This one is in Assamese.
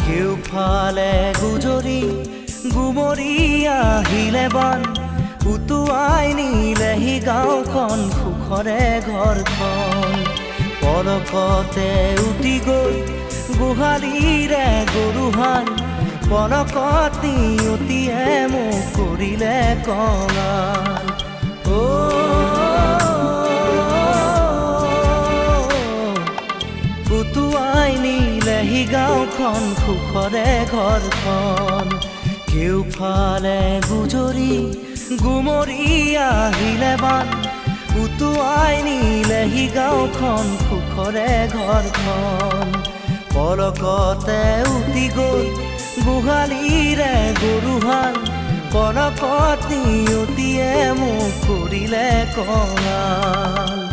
কেউফালে গুজৰি গুমৰি আহিলে বান উটুৱাই নিলেহি গাঁওখন সুখৰে ঘৰখন পলকতে উটি গৈ গোহালিৰে গৰুহাল পলকত নিয়তিয়ে মোক কৰিলে কঙাল উটুৱাই নিলেহি গাঁওখন সুখৰে ঘৰখন কেউফালে গুজৰি গুমৰি আহিলে বান উটুৱাই নিলেহি গাঁওখন সুখৰে ঘৰখন পলকতে উটি গৈ গোহালিৰে গৰুহাল পলকত নিয়তিয়ে মোক কৰিলে কঙাল